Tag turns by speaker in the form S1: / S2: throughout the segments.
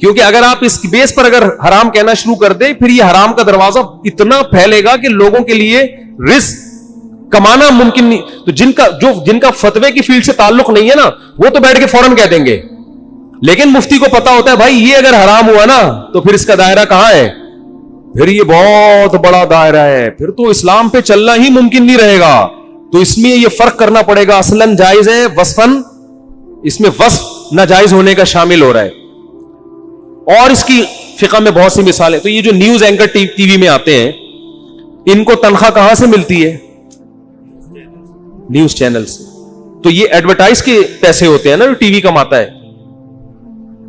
S1: کیونکہ اگر آپ اس بیس پر اگر حرام کہنا شروع کر دیں, پھر یہ حرام کا دروازہ اتنا پھیلے گا کہ لوگوں کے لیے رزق کمانا ممکن نہیں. تو جن کا فتوے کی فیلڈ سے تعلق نہیں ہے نا, وہ تو بیٹھ کے فوراً کہہ دیں گے, لیکن مفتی کو پتا ہوتا ہے بھائی یہ اگر حرام ہوا نا تو پھر اس کا دائرہ کہاں ہے, پھر یہ بہت بڑا دائرہ ہے, پھر تو اسلام پہ چلنا ہی ممکن نہیں رہے گا. تو اس میں یہ فرق کرنا پڑے گا, اصلاً جائز ہے, وصفاً اس میں وصف ناجائز ہونے کا شامل ہو رہا ہے. اور اس کی فقہ میں بہت سی مثالیں. تو یہ جو نیوز اینکر ٹی وی میں آتے ہیں, ان کو تنخواہ کہاں سے ملتی ہے؟ نیوز چینل سے. تو یہ ایڈورٹائز کے پیسے ہوتے ہیں نا جو ٹی وی کماتا ہے.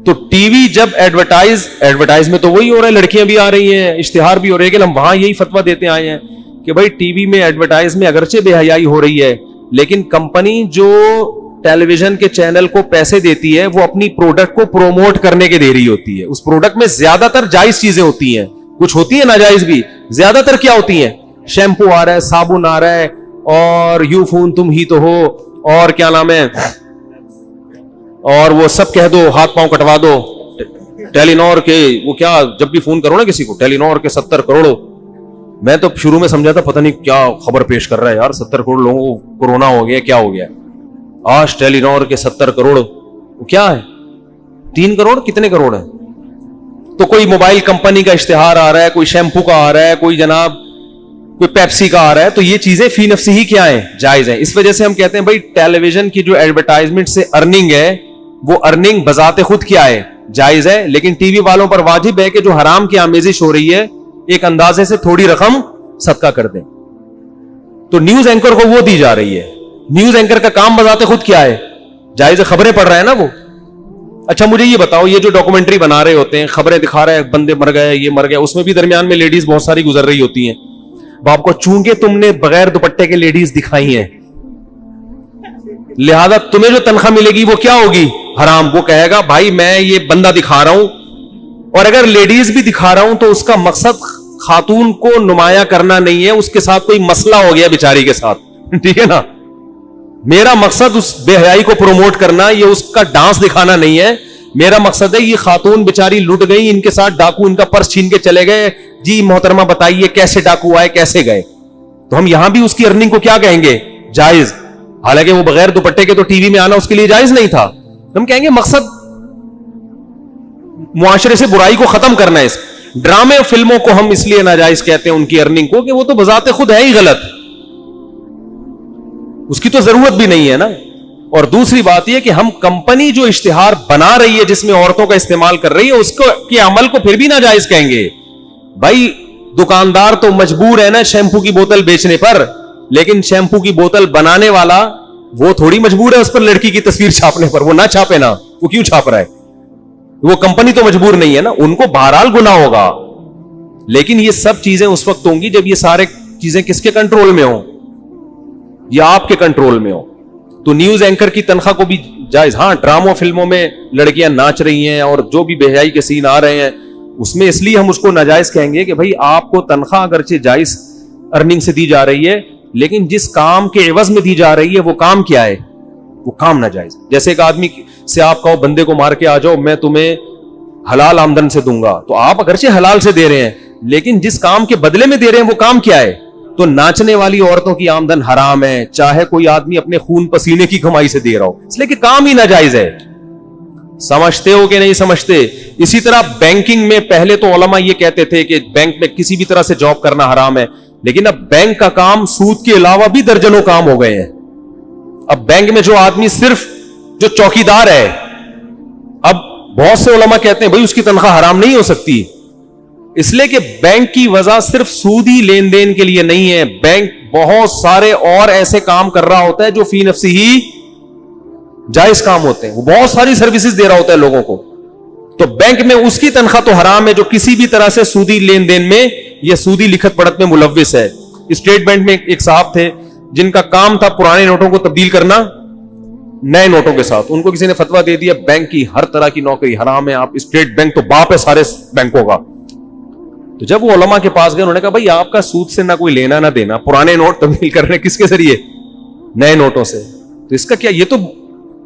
S1: تو ٹی وی جب ایڈورٹائز میں تو وہی ہو رہا ہے, لڑکیاں بھی آ رہی ہیں, اشتہار بھی ہو رہے ہیں, لیکن ہم وہاں یہی فتویٰ دیتے آئے ہیں کہ بھائی ٹی وی میں ایڈورٹائز میں اگرچہ بے حیائی ہو رہی ہے, لیکن کمپنی جو ٹیلی ویژن کے چینل کو پیسے دیتی ہے وہ اپنی پروڈکٹ کو پروموٹ کرنے کے دے رہی ہوتی ہے. اس پروڈکٹ میں زیادہ تر جائز چیزیں ہوتی ہیں, کچھ ہوتی ہیں ناجائز بھی. زیادہ تر کیا ہوتی ہیں؟ شیمپو آ رہا ہے, صابن آ رہا ہے, اور یو فون تم ہی تو ہو, اور کیا نام ہے, اور وہ سب کہہ دو, ہاتھ پاؤں کٹوا دو. ٹیلی نور کے وہ کیا, جب بھی فون کرو نا کسی کو, ٹیلی نور کے 70 کروڑ. میں تو شروع میں سمجھا تھا پتہ نہیں کیا خبر پیش کر رہا ہے یار, 70 کروڑ لوگوں کو کورونا ہو گیا, کیا ہو گیا. آج ٹیلی نور کے 70 کروڑ, وہ کیا ہے, 3 کروڑ, کتنے کروڑ ہیں. تو کوئی موبائل کمپنی کا اشتہار آ رہا ہے, کوئی شیمپو کا آ رہا ہے, کوئی جناب کوئی پیپسی کا آ رہا ہے. تو یہ چیزیں فی نفسی ہی کیا ہیں, جائز ہیں. اس وجہ سے ہم کہتے ہیں بھائی ٹیلی ویژن کی جو ایڈورٹائزمنٹ سے ارننگ ہے, وہ ارننگ بذات خود کیا ہے, جائز ہے. لیکن ٹی وی والوں پر واجب ہے کہ جو حرام کی آمیزش ہو رہی ہے ایک اندازے سے تھوڑی رقم صدقہ کر دیں. تو نیوز اینکر کو وہ دی جا رہی ہے. نیوز اینکر کا کام بذات خود کیا ہے, جائز ہے, خبریں پڑھ رہا ہے نا وہ. اچھا مجھے یہ بتاؤ, یہ جو ڈاکومنٹری بنا رہے ہوتے ہیں, خبریں دکھا رہے ہیں, بندے مر گئے, یہ مر گیا, اس میں بھی درمیان میں لیڈیز بہت ساری گزر رہی ہوتی ہیں. باپ کو چونکہ تم نے بغیر دوپٹے کے لیڈیز دکھائی ہیں, لہذا تمہیں جو تنخواہ ملے گی وہ کیا ہوگی, حرام. وہ کہے گا بھائی میں یہ بندہ دکھا رہا ہوں, اور اگر لیڈیز بھی دکھا رہا ہوں تو اس کا مقصد خاتون کو نمایاں کرنا نہیں ہے, اس کے ساتھ کوئی مسئلہ ہو گیا بیچاری کے ساتھ, ٹھیک ہے نا. میرا مقصد اس بے حیائی کو پروموٹ کرنا, یہ اس کا ڈانس دکھانا نہیں ہے. میرا مقصد ہے یہ خاتون بیچاری لٹ گئی, ان کے ساتھ ڈاکو ان کا پرس چھین کے چلے گئے, جی محترمہ بتائیے کیسے ڈاکو آئے, کیسے گئے. تو ہم یہاں بھی اس کی ارننگ کو کیا کہیں گے, جائز. حالانکہ وہ بغیر دوپٹے کے تو ٹی وی میں آنا اس کے لیے جائز نہیں تھا. ہم کہیں گے مقصد معاشرے سے برائی کو ختم کرنا ہے. اس ڈرامے اور فلموں کو ہم اس لیے ناجائز کہتے ہیں ان کی ارننگ کو, کہ وہ تو بذات خود ہے ہی غلط, اس کی تو ضرورت بھی نہیں ہے نا. اور دوسری بات یہ کہ ہم کمپنی جو اشتہار بنا رہی ہے جس میں عورتوں کا استعمال کر رہی ہے, اس کے عمل کو پھر بھی ناجائز کہیں گے. بھائی دکاندار تو مجبور ہے نا شیمپو کی بوتل بیچنے پر, لیکن شیمپو کی بوتل بنانے والا وہ تھوڑی مجبور ہے اس پر لڑکی کی تصویر چھاپنے پر. وہ نہ چھاپے نا, وہ کیوں چھاپ رہا ہے, وہ کمپنی تو مجبور نہیں ہے نا. ان کو بہرحال گناہ ہوگا, لیکن یہ سب چیزیں اس وقت ہوں گی جب یہ سارے چیزیں کس کے کنٹرول میں ہوں, یا آپ کے کنٹرول میں ہوں. تو نیوز اینکر کی تنخواہ کو بھی جائز. ہاں ڈراموں فلموں میں لڑکیاں ناچ رہی ہیں اور جو بھی بے حیائی کے سین آ رہے ہیں, اس میں اس لیے ہم اس کو ناجائز کہیں گے کہ بھائی آپ کو تنخواہ اگرچہ جائز ارننگ سے دی جا رہی ہے, لیکن جس کام کے عوض میں دی جا رہی ہے وہ کام کیا ہے, وہ کام ناجائز. جیسے ایک آدمی سے آپ کہو بندے کو مار کے آ جاؤ, میں تمہیں حلال آمدن سے دوں گا, تو آپ اگرچہ حلال سے دے رہے ہیں, لیکن جس کام کے بدلے میں دے رہے ہیں وہ کام کیا ہے. تو ناچنے والی عورتوں کی آمدن حرام ہے, چاہے کوئی آدمی اپنے خون پسینے کی کمائی سے دے رہا ہو, اس لیے کہ کام ہی ناجائز ہے. سمجھتے ہو کہ نہیں سمجھتے؟ اسی طرح بینکنگ میں پہلے تو علماء یہ کہتے تھے کہ بینک میں کسی بھی طرح سے جاب کرنا حرام ہے, لیکن اب بینک کا کام سود کے علاوہ بھی درجنوں کام ہو گئے ہیں. اب بینک میں جو آدمی صرف جو چوکیدار ہے, اب بہت سے علماء کہتے ہیں بھائی اس کی تنخواہ حرام نہیں ہو سکتی, اس لیے کہ بینک کی وجہ صرف سودی لین دین کے لیے نہیں ہے. بینک بہت سارے اور ایسے کام کر رہا ہوتا ہے جو فی نفسی ہی جائز کام ہوتے ہیں, وہ بہت ساری سروسز دے رہا ہوتا ہے لوگوں کو. تو بینک میں اس کی تنخواہ تو حرام ہے جو کسی بھی طرح سے سودی لین دین میں یا سودی لکھت پڑھت میں ملوث ہے. اسٹیٹ بینک میں ایک صاحب تھے جن کا کام تھا پرانے نوٹوں کو تبدیل کرنا نئے نوٹوں کے ساتھ. ان کو کسی نے فتویٰ دے دیا بینک کی ہر طرح کی نوکری حرام ہے, آپ اسٹیٹ بینک تو باپ ہے سارے بینکوں کا. تو جب وہ علماء کے پاس گئے, انہوں نے کہا بھائی آپ کا سود سے نہ کوئی لینا نہ دینا, پرانے نوٹ تبدیل کر رہے کس کے ذریعے, نئے نوٹوں سے, تو اس کا کیا, یہ تو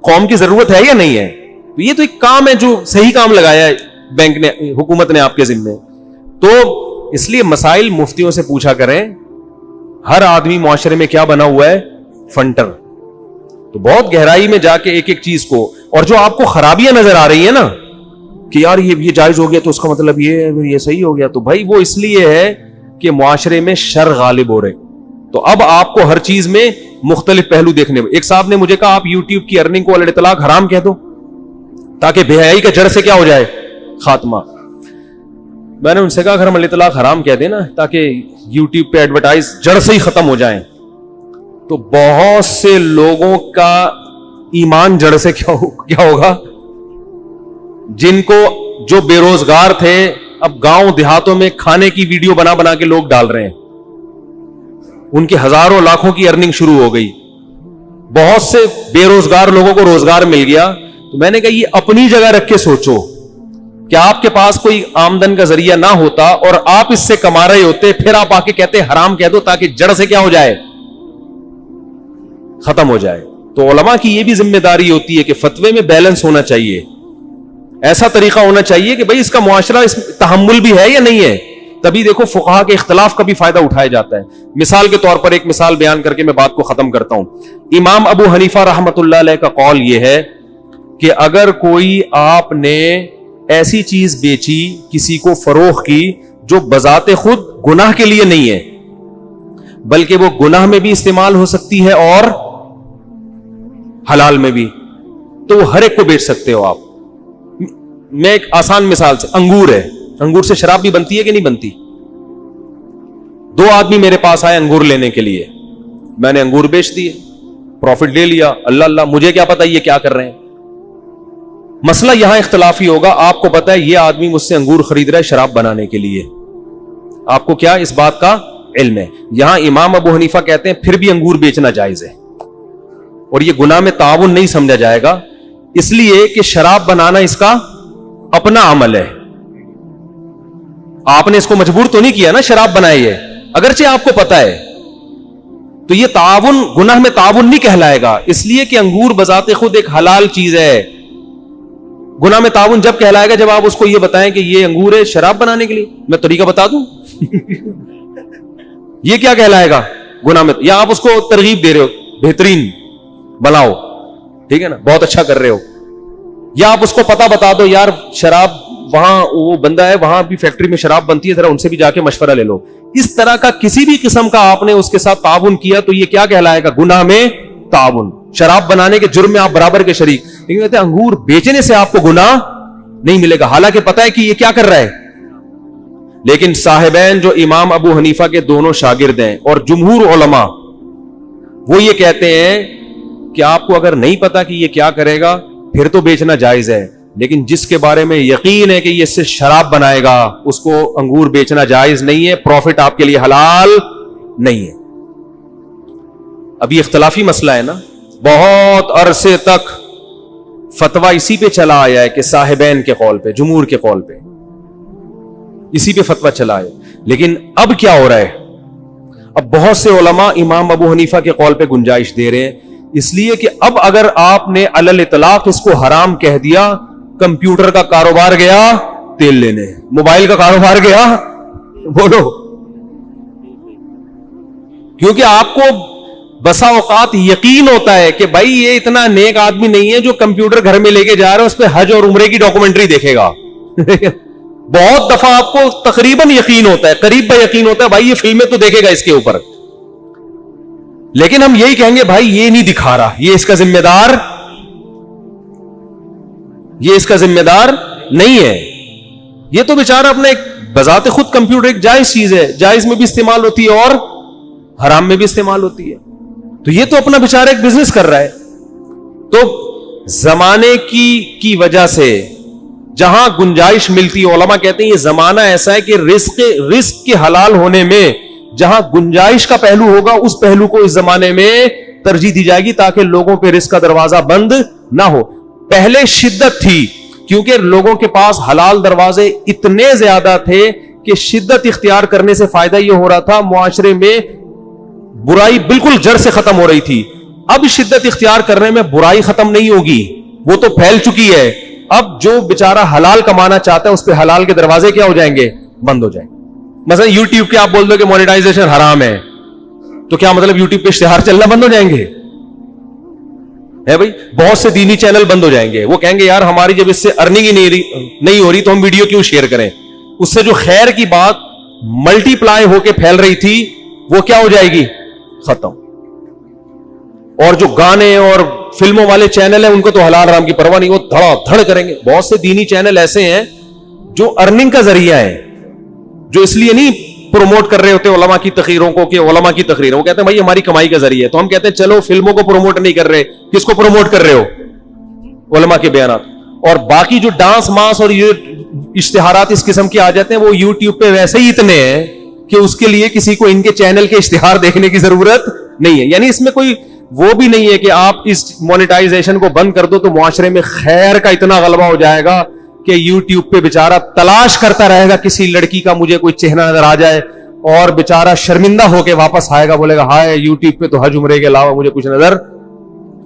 S1: قوم کی ضرورت ہے یا نہیں ہے؟ تو یہ تو ایک کام ہے جو صحیح کام لگایا ہے, بینک نے, حکومت نے آپ کے ذمے. تو اس لیے مسائل مفتیوں سے پوچھا کریں. ہر آدمی معاشرے میں کیا بنا ہوا ہے؟ فنٹر. تو بہت گہرائی میں جا کے ایک ایک چیز کو, اور جو آپ کو خرابیاں نظر آ رہی ہیں نا کہ یار یہ جائز ہو گیا تو اس کا مطلب یہ صحیح ہو گیا, تو بھائی وہ اس لیے ہے کہ معاشرے میں شر غالب ہو رہے. تو اب آپ کو ہر چیز میں مختلف پہلو دیکھنے. ایک صاحب نے مجھے کہا آپ یوٹیوب کی ارننگ کو الاطلاق حرام کہہ دو تاکہ بے حیائی کا جڑ سے کیا ہو جائے؟ خاتمہ. میں نے ان سے کہا اگر ہم الاطلاق حرام کہہ دیں نا تاکہ یوٹیوب پہ ایڈورٹائز جڑ سے ہی ختم ہو جائیں, تو بہت سے لوگوں کا ایمان جڑ سے کیا ہوگا؟ جن کو جو بے روزگار تھے اب گاؤں دیہاتوں میں کھانے کی ویڈیو بنا بنا کے لوگ ڈال رہے ہیں, ان کی ہزاروں لاکھوں کی ارننگ شروع ہو گئی. بہت سے بے روزگار لوگوں کو روزگار مل گیا. تو میں نے کہا یہ اپنی جگہ رکھ کے سوچو کہ آپ کے پاس کوئی آمدن کا ذریعہ نہ ہوتا اور آپ اس سے کما رہے ہوتے, پھر آپ آ کے کہتے حرام کہہ دو تاکہ جڑ سے کیا ہو جائے؟ ختم ہو جائے. تو علماء کی یہ بھی ذمہ داری ہوتی ہے کہ فتوے میں بیلنس ہونا چاہیے, ایسا طریقہ ہونا چاہیے کہ بھئی اس کا معاشرہ اس تحمل بھی ہے یا نہیں ہے. تبھی دیکھو فقہا کے اختلاف کا بھی فائدہ اٹھایا جاتا ہے. مثال کے طور پر ایک مثال بیان کر کے میں بات کو ختم کرتا ہوں. امام ابو حنیفہ رحمۃ اللہ علیہ کا قول یہ ہے کہ اگر کوئی آپ نے ایسی چیز بیچی, کسی کو فروخت کی جو بذات خود گناہ کے لیے نہیں ہے بلکہ وہ گناہ میں بھی استعمال ہو سکتی ہے اور حلال میں بھی, تو وہ ہر ایک کو بیچ سکتے ہو آپ. میں ایک آسان مثال سے, انگور ہے, انگور سے شراب بھی بنتی ہے کہ نہیں بنتی؟ دو آدمی میرے پاس آئے انگور لینے کے لیے, میں نے انگور بیچ دیے, پروفٹ لے لیا. اللہ مجھے کیا پتا یہ کیا کر رہے ہیں. مسئلہ یہاں اختلافی ہوگا. آپ کو پتا ہے یہ آدمی مجھ سے انگور خرید رہا ہے شراب بنانے کے لیے, آپ کو کیا اس بات کا علم ہے؟ یہاں امام ابو حنیفہ کہتے ہیں پھر بھی انگور بیچنا جائز ہے اور یہ گناہ میں تعاون نہیں سمجھا جائے گا, اس لیے کہ شراب بنانا اس کا اپنا عمل ہے. آپ نے اس کو مجبور تو نہیں کیا نا شراب بنائی ہے, اگرچہ آپ کو پتا ہے. تو یہ تعاون گناہ میں تعاون نہیں کہلائے گا, اس لیے کہ انگور بذات خود ایک حلال چیز ہے. گناہ میں تعاون جب کہلائے گا جب آپ اس کو یہ بتائیں کہ یہ انگور ہے شراب بنانے کے لیے. میں طریقہ بتا دوں یہ کیا کہلائے گا گناہ میں؟ یا آپ اس کو ترغیب دے رہے ہو بہترین بناؤ, ٹھیک ہے نا, بہت اچھا کر رہے ہو. یا آپ اس کو پتہ بتا دو یار شراب وہاں وہ بندہ ہے وہاں بھی فیکٹری میں شراب بنتی ہے, ذرا ان سے بھی جا کے مشورہ لے لو. اس طرح کا کسی بھی قسم کا آپ نے اس کے ساتھ تعاون کیا تو یہ کیا کہلائے گا؟ گناہ میں تعاون. شراب بنانے کے جرم میں آپ برابر کے شریک. لیکن کہتے ہیں انگور بیچنے سے آپ کو گناہ نہیں ملے گا, حالانکہ پتہ ہے کہ یہ کیا کر رہا ہے. لیکن صاحبین جو امام ابو حنیفہ کے دونوں شاگرد ہیں اور جمہور علماء وہ یہ کہتے ہیں کہ آپ کو اگر نہیں پتا کہ یہ کیا کرے گا پھر تو بیچنا جائز ہے, لیکن جس کے بارے میں یقین ہے کہ یہ اس سے شراب بنائے گا اس کو انگور بیچنا جائز نہیں ہے, پروفٹ آپ کے لیے حلال نہیں ہے. اب یہ اختلافی مسئلہ ہے نا, بہت عرصے تک فتویٰ اسی پہ چلا آیا ہے کہ صاحبین کے قول پہ, جمہور کے قول پہ اسی پہ فتویٰ چلا ہے. لیکن اب کیا ہو رہا ہے؟ اب بہت سے علماء امام ابو حنیفہ کے قول پہ گنجائش دے رہے ہیں, اس لیے کہ اب اگر آپ نے علی الاطلاق اس کو حرام کہہ دیا, کمپیوٹر کا کاروبار گیا تیل لینے, موبائل کا کاروبار گیا بولو, کیونکہ آپ کو بسا اوقات یقین ہوتا ہے کہ بھائی یہ اتنا نیک آدمی نہیں ہے جو کمپیوٹر گھر میں لے کے جا رہا ہے اس پہ حج اور عمرے کی ڈاکومنٹری دیکھے گا. بہت دفعہ آپ کو تقریباً یقین ہوتا ہے, قریب بہ یقین ہوتا ہے بھائی یہ فلمیں تو دیکھے گا اس کے اوپر, لیکن ہم یہی کہیں گے بھائی یہ نہیں دکھا رہا, یہ اس کا ذمہ دار نہیں ہے. یہ تو بیچارہ اپنے بذات خود کمپیوٹر ایک جائز چیز ہے, جائز میں بھی استعمال ہوتی ہے اور حرام میں بھی استعمال ہوتی ہے, تو یہ تو اپنا بیچارہ ایک بزنس کر رہا ہے. تو زمانے کی وجہ سے جہاں گنجائش ملتی ہے, علماء کہتے ہیں یہ زمانہ ایسا ہے کہ رزق کے حلال ہونے میں جہاں گنجائش کا پہلو ہوگا اس پہلو کو اس زمانے میں ترجیح دی جائے گی تاکہ لوگوں پہ رزق کا دروازہ بند نہ ہو. پہلے شدت تھی کیونکہ لوگوں کے پاس حلال دروازے اتنے زیادہ تھے کہ شدت اختیار کرنے سے فائدہ یہ ہو رہا تھا, معاشرے میں برائی بالکل جڑ سے ختم ہو رہی تھی. اب شدت اختیار کرنے میں برائی ختم نہیں ہوگی, وہ تو پھیل چکی ہے. اب جو بیچارہ حلال کمانا چاہتا ہے اس پہ حلال کے دروازے کیا ہو جائیں گے؟ بند ہو جائیں گے. مثلا یوٹیوب کے آپ بول دو کہ مونیٹائزیشن حرام ہے, تو کیا مطلب یوٹیوب پہ اشتہار چلنا بند ہو جائیں گے؟ ہے بھائی, بہت سے دینی چینل بند ہو جائیں گے. وہ کہیں گے یار ہماری جب اس سے ارننگ ہی نہیں ہو رہی تو ہم ویڈیو کیوں شیئر کریں. اس سے جو خیر کی بات ملٹی پلائی ہو کے پھیل رہی تھی وہ کیا ہو جائے گی؟ ختم. اور جو گانے اور فلموں والے چینل ہیں ان کو تو حلال حرام کی پرواہ نہیں, وہ دھڑا دھڑ کریں گے. بہت سے دینی چینل ایسے ہیں جو ارننگ کا ذریعہ ہے, جو اس لیے نہیں پروموٹ کر رہے ہوتے علماء کی تقریروں کو کہ علماء کی تقریر, وہ کہتے ہیں بھائی ہماری کمائی کا ذریعہ ہے. تو ہم کہتے ہیں چلو فلموں کو پروموٹ نہیں کر رہے, کس کو پروموٹ کر رہے ہو؟ علماء کے بیانات. اور باقی جو ڈانس ماس اور یہ اشتہارات اس قسم کے آ جاتے ہیں وہ یوٹیوب پہ ویسے ہی اتنے ہیں کہ اس کے لیے کسی کو ان کے چینل کے اشتہار دیکھنے کی ضرورت نہیں ہے. یعنی اس میں کوئی وہ بھی نہیں ہے کہ آپ اس مونیٹائزیشن کو بند کر دو تو معاشرے میں خیر کا اتنا غلبہ ہو جائے گا کہ یوٹیوب پہ بیچارہ تلاش کرتا رہے گا کسی لڑکی کا مجھے کوئی چہرہ نظر آ جائے, اور بیچارہ شرمندہ ہو کے واپس آئے گا, بولے گا ہائے یوٹیوب پہ تو حج عمرے کے علاوہ مجھے کچھ نظر.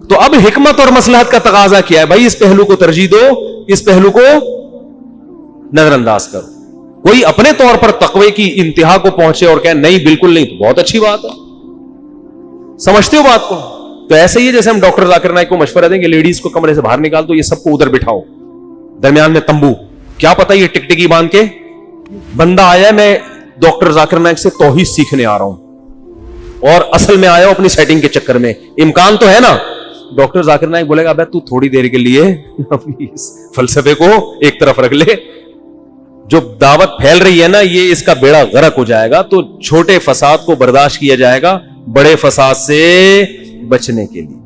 S1: تو اب حکمت اور مصلحت کا تقاضا کیا ہے؟ بھائی اس پہلو کو ترجیح دو, اس پہلو کو نظر انداز کرو. کوئی اپنے طور پر تقوی کی انتہا کو پہنچے اور کہے نہیں بالکل نہیں, تو بہت اچھی بات ہے. سمجھتے ہو بات کو؟ تو ایسے ہی ہے جیسے ہم ڈاکٹر ذاکر نائک کو مشورہ دیں گے لیڈیز کو کمرے سے باہر نکال دو, یہ سب کو ادھر بٹھاؤ, درمیان میں تمبو, کیا پتا یہ ٹکٹکی باندھ کے بندہ آیا ہے میں ڈاکٹر ذاکر نائک سے توحید سیکھنے آ رہا ہوں, اور اصل میں آیا ہوں اپنی سیٹنگ کے چکر میں. امکان تو ہے نا. ڈاکٹر ذاکر نائک بولے گا ابے تو تھوڑی دیر کے لیے اپنی فلسفے کو ایک طرف رکھ لے, جو دعوت پھیل رہی ہے نا یہ اس کا بیڑا غرق ہو جائے گا. تو چھوٹے فساد کو برداشت کیا جائے گا بڑے فساد سے بچنے کے لیے.